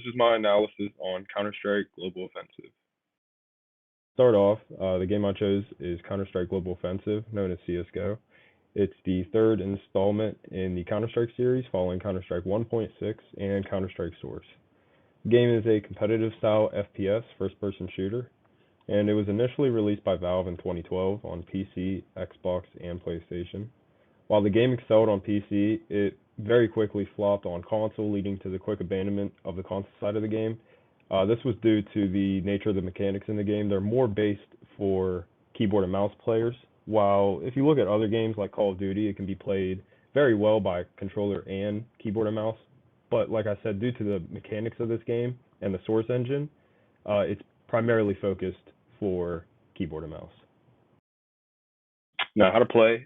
This is my analysis on Counter-Strike Global Offensive. Start off, the game I chose is Counter-Strike Global Offensive, known as CSGO. It's the third installment in the Counter-Strike series, following Counter-Strike 1.6 and Counter-Strike Source. The game is a competitive style FPS first-person shooter, and it was initially released by Valve in 2012 on PC, Xbox, and PlayStation. While the game excelled on PC, it very quickly flopped on console, leading to the quick abandonment of the console side of the game. This was due to the nature of the mechanics in the game. They're more based for keyboard and mouse players, while if you look at other games like Call of Duty, it can be played very well by controller and keyboard and mouse. But like I said, due to the mechanics of this game and the Source engine, it's primarily focused for keyboard and mouse. Now, how to play.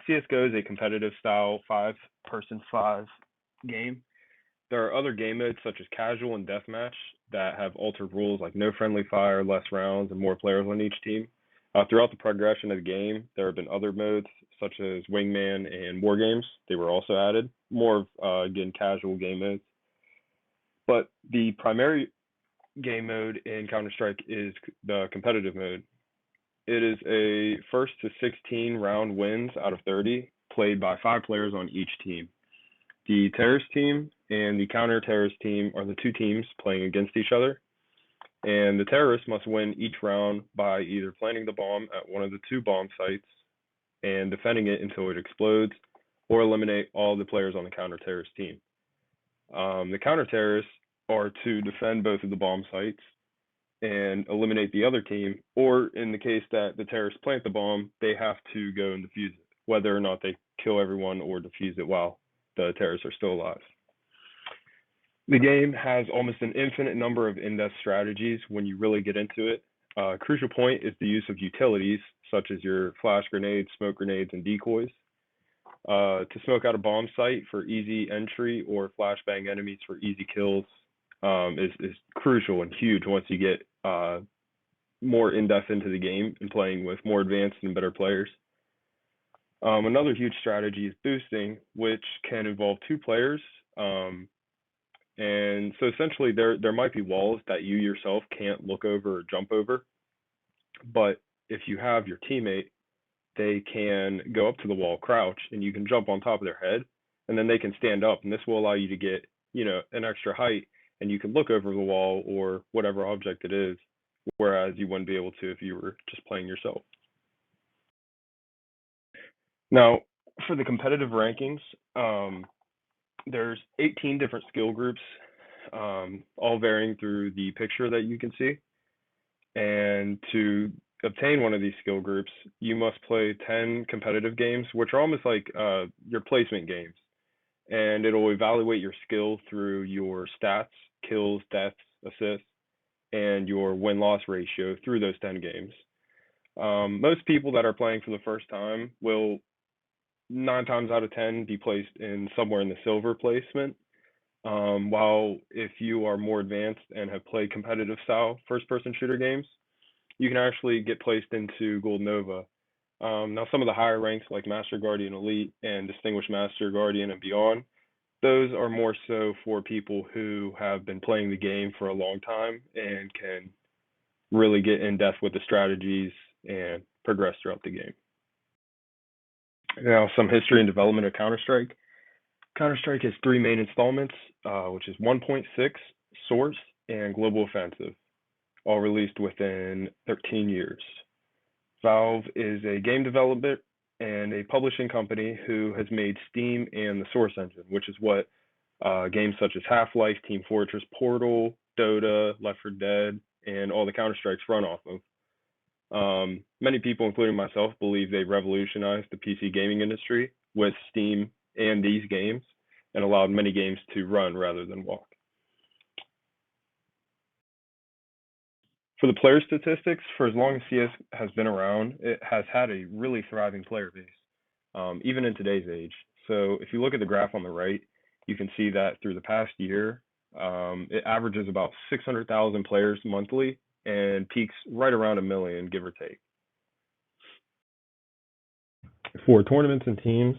CSGO is a competitive style 5-person-5 game. There are other game modes such as casual and deathmatch that have altered rules like no friendly fire, less rounds, and more players on each team. Throughout the progression of the game, there have been other modes such as Wingman and War Games. They were also added, more of, again, casual game modes. But the primary game mode in Counter-Strike is the competitive mode. It is a first to 16 round wins out of 30, played by 5 players on each team. The terrorist team and the counter-terrorist team are the two teams playing against each other, and the terrorists must win each round by either planting the bomb at one of the 2 bomb sites and defending it until it explodes, or eliminate all the players on the counter-terrorist team. The counter-terrorists are to defend both of the bomb sites and eliminate the other team, or in the case that the terrorists plant the bomb, they have to go and defuse it, whether or not they kill everyone or defuse it while the terrorists are still alive. The game has almost an infinite number of in-depth strategies when you really get into it. A crucial point is the use of utilities, such as your flash grenades, smoke grenades, and decoys. To smoke out a bomb site for easy entry or flashbang enemies for easy kills is crucial and huge once you get more in-depth into the game and playing with more advanced and better players. Another huge strategy is boosting, which can involve 2 players. And so essentially there might be walls that you yourself can't look over or jump over. But if you have your teammate, they can go up to the wall, crouch, and you can jump on top of their head, and then they can stand up. And this will allow you to get, an extra height, and you can look over the wall or whatever object it is, whereas you wouldn't be able to if you were just playing yourself. Now, for the competitive rankings, there's 18 different skill groups, all varying through the picture that you can see. And to obtain one of these skill groups, you must play 10 competitive games, which are almost like your placement games. And it'll evaluate your skill through your stats, kills, deaths, assists, and your win-loss ratio through those 10 games. Most people that are playing for the first time will 9 times out of 10 be placed in somewhere in the silver placement. While if you are more advanced and have played competitive style first-person shooter games, you can actually get placed into Gold Nova. Now, some of the higher ranks like Master Guardian Elite and Distinguished Master Guardian and beyond, those are more so for people who have been playing the game for a long time and can really get in depth with the strategies and progress throughout the game. Now, some history and development of Counter-Strike. Counter-Strike has 3 main installments, which is 1.6, Source, and Global Offensive, all released within 13 years. Valve is a game developer and a publishing company who has made Steam and the Source engine, which is what games such as Half-Life, Team Fortress, Portal, Dota, Left 4 Dead, and all the Counter-Strikes run off of. Many people, including myself, believe they revolutionized the PC gaming industry with Steam and these games and allowed many games to run rather than walk. For the player statistics, for as long as CS has been around, it has had a really thriving player base, even in today's age. So if you look at the graph on the right, you can see that through the past year, it averages about 600,000 players monthly and peaks right around 1 million, give or take. For tournaments and teams,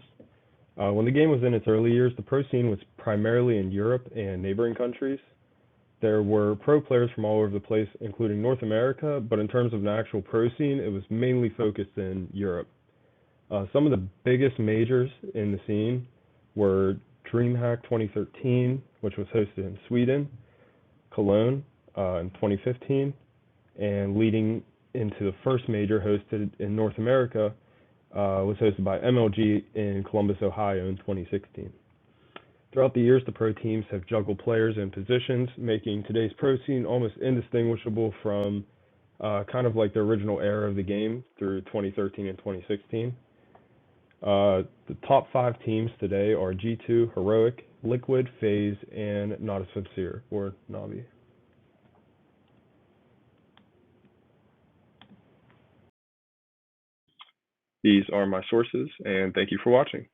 when the game was in its early years, the pro scene was primarily in Europe and neighboring countries. There were pro players from all over the place, including North America, but in terms of an actual pro scene, it was mainly focused in Europe. Some of the biggest majors in the scene were DreamHack 2013, which was hosted in Sweden, Cologne in 2015, and leading into the first major hosted in North America was hosted by MLG in Columbus, Ohio in 2016. Throughout the years, the pro teams have juggled players and positions, making today's pro scene almost indistinguishable from kind of like the original era of the game through 2013 and 2016. The top 5 teams today are G2, Heroic, Liquid, FaZe, and Not a Sincere, or Navi. These are my sources, and thank you for watching.